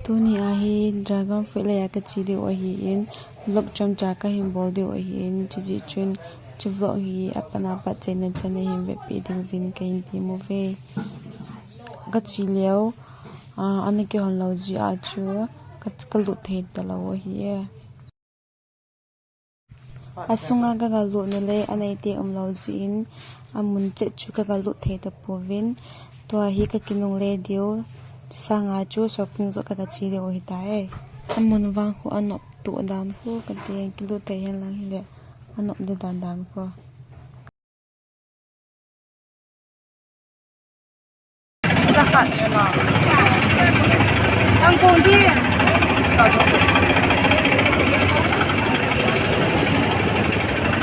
Tuni ahi dragon fruit le ka chi de o hi in lok cham cha ka him bol de o hi in chi chun chu vlog hi apana pa chen chen him ve pi ding vin ka in ti mu ve ka chi leo an ke hon lo ji a chu ka lu the da lo hi e asunga ga lu ne le anai te lo ji in amun che chu ka lu the da povin to hi ka kinung le dio sanga chu shopping zo ka chi de o hi ta e amun wang hu anop tu dan hu ka te kilu te hen lang hi le anop de dan ko Zakat ang kundi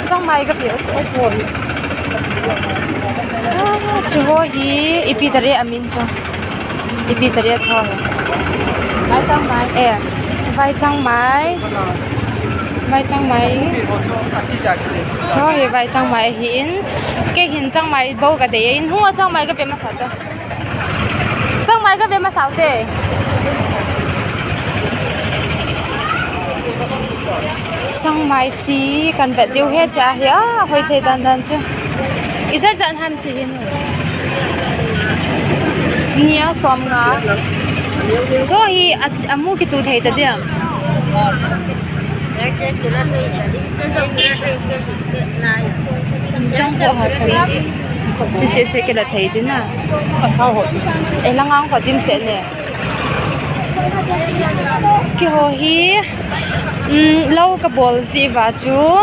trong mai cái biểu ô phổi chú hô hi ipi tari amin cho ipi tari cho vai trong mai vai trong mai cho hi vai trong mai hin cái hin trong mai bao cái đấy in hua trong mai cái biểu mà sao đó trong mai cái biểu mà sao thế trong mai chỉ cần phải tiêu hết trả hiểu hồi thế đàn chứ ý sẽ dẫn ham chỉ hin nhiều xóm ngã cho hi amu cái tu thầy ta đi trong bộ họ sẽ cái là thầy đến à em đang ngang qua tim sẽ nè cái hồ hi lâu cái bol gì và chú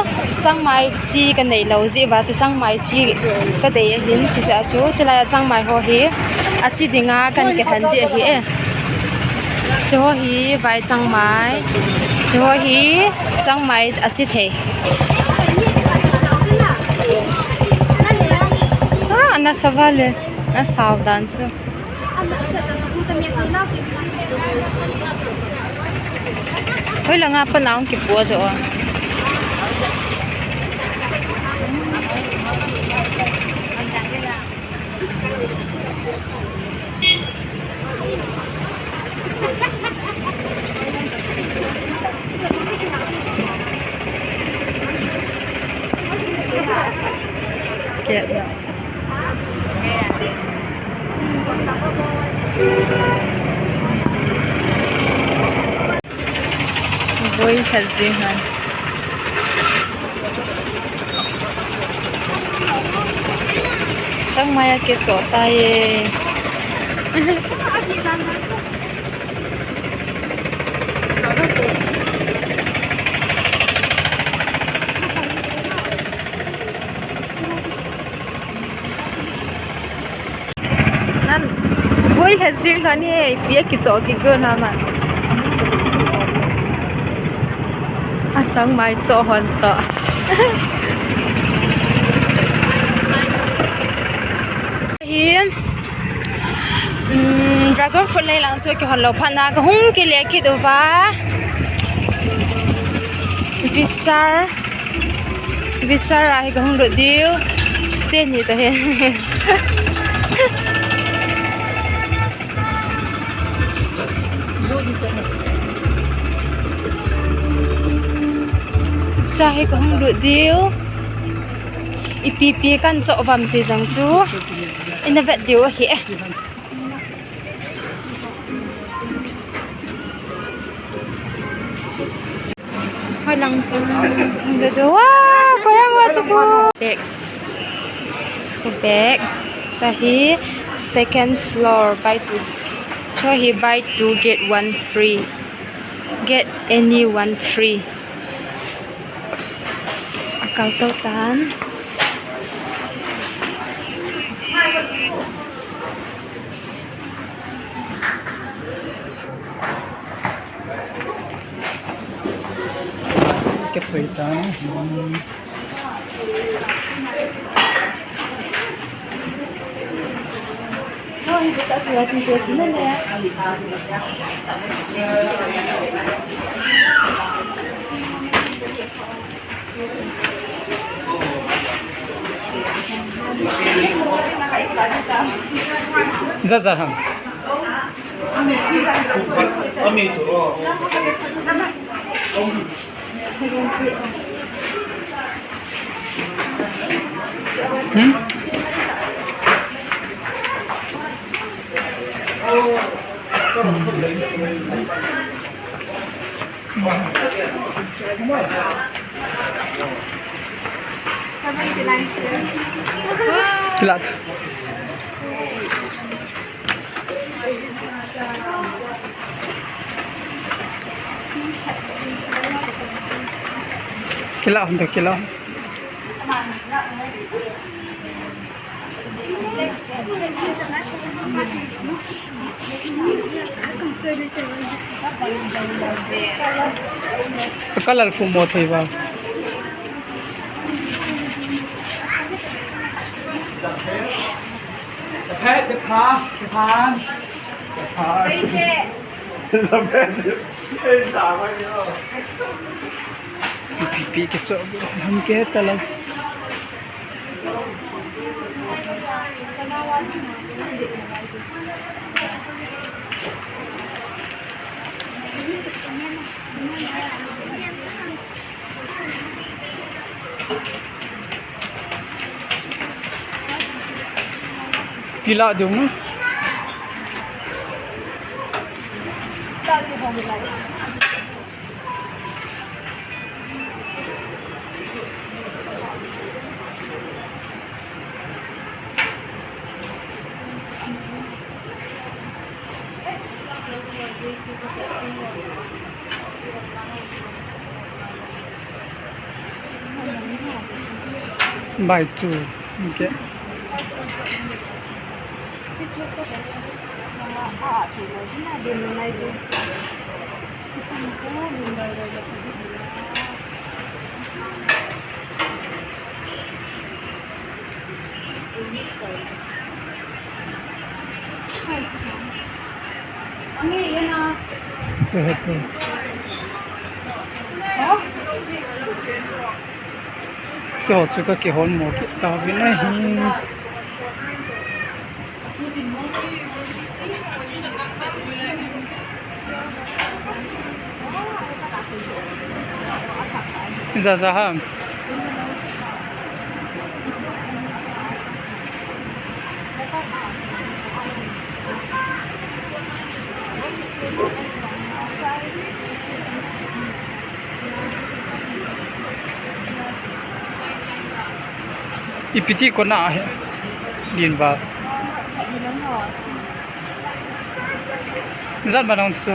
trang mai chi cái này lâu gì và chú trang mai chi cái đấy hiện chỉ sẽ chú chỉ là trang mai hồ hi chỉ đi ngã cần cái hành địa hi chú hồ hi vài trang mai chú hồ hi trang mai chỉ thế na savale na saudan chứ ôi là ngapa naong kipua do kẹt đó vui thật riêng hơn chắc mai cái chỗ tay vui thật riêng hơn nhé biết cái chỗ cái cơ nào mà chẳng may chỗ hoàn tọa hiền dragon fruit này là chỗ cái hoàn lộc phan na cái hung cái lẹ cái đồ vá Bazar ai cái hung đồ điêu tên gì thế Hãy không được điêu ipi kan chỗ vầm thì rằng chú in the vet điêu here hơi lăng được wow có yang quá chú bag tahi second floor buy two cho he buy two get one free get any one free cao tấu tán cái suy tán thôi chúng ta thừa thì thừa chín lên nè Dạ dạ hằng Kilat. Kilat untuk kilat. Colorful motif. Pipi kecil, hamket talag. Gila dong no? By two, okay. Cái hộp số cái hộp một cái tàu bên này Za ha. Ipiti ko na din ba? Zat ba nang so?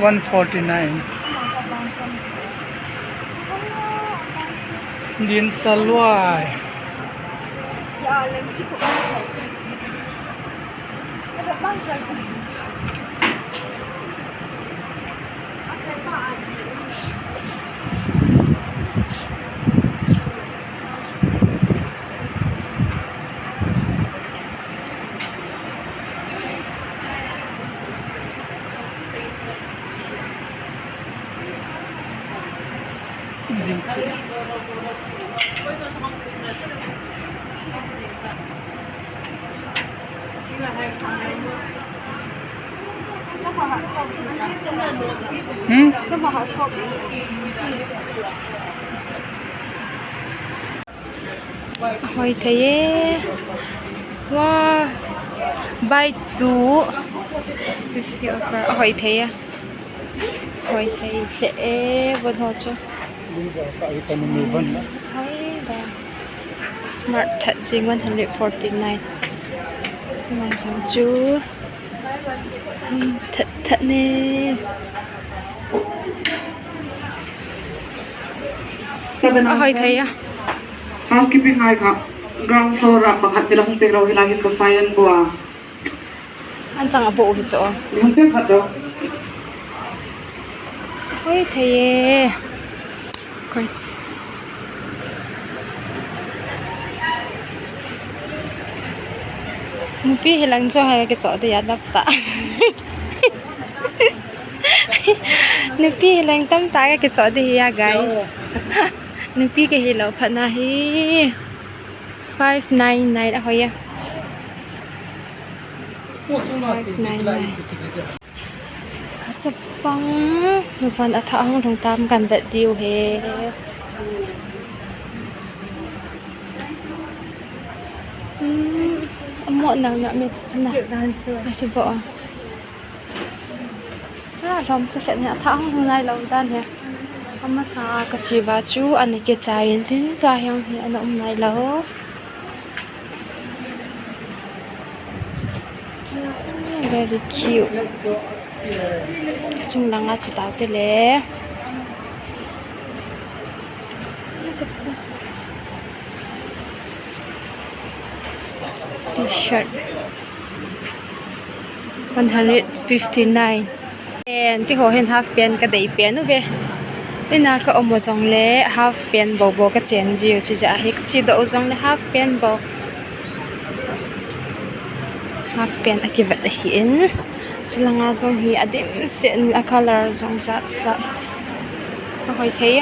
149. Din talway. Hỏi thế wow buy two 50 offer hỏi thế thế vẫn hot cho smart touching 149 mang sang chú thật nè hỏi thế à housekeeping hai ka ground floor ra pakhat pela hung pek ro hila hin ka fayan bua anh chẳng bộ thì chỗ hung pek khat ro ôi thầy coi một pi hilang cho hai cái chỗ thì đắp tạ một pi hilang tâm tá cái chỗ thì guys một pi cái hilau phát na hi 599 đã thôi à จะปังนูฟันอัฐะห้องตรงตามกันแบบเดียวเฮหมดหนังเนี่ยมีจะหนักจะบอกลองจะเห็นเนี่ยถ้าห้องในเราด้านเนี่ยมาสากจีบาจูอันนี้เกจายทิ้งตัวยังเห็นอันนั้นในเราvery cute จุงลังอาจจะตาวไปเลยT-shirt 159 and ที่เขาเห็น half เปลี่ยนก็ได้เปลี่ยนนู่นเว้ยนี่น่าก็เอามาจงเล่ half เปลี่ยนบ่ก็เจนจิวที่จะให้ที่ตัวจงเล่ half เปลี่ยนบ่ half เปลี่ยนอากิวัดเห็นจะลงอาจงฮีอดีมเส้น color จงสัตว์ไม่ค่อยเท่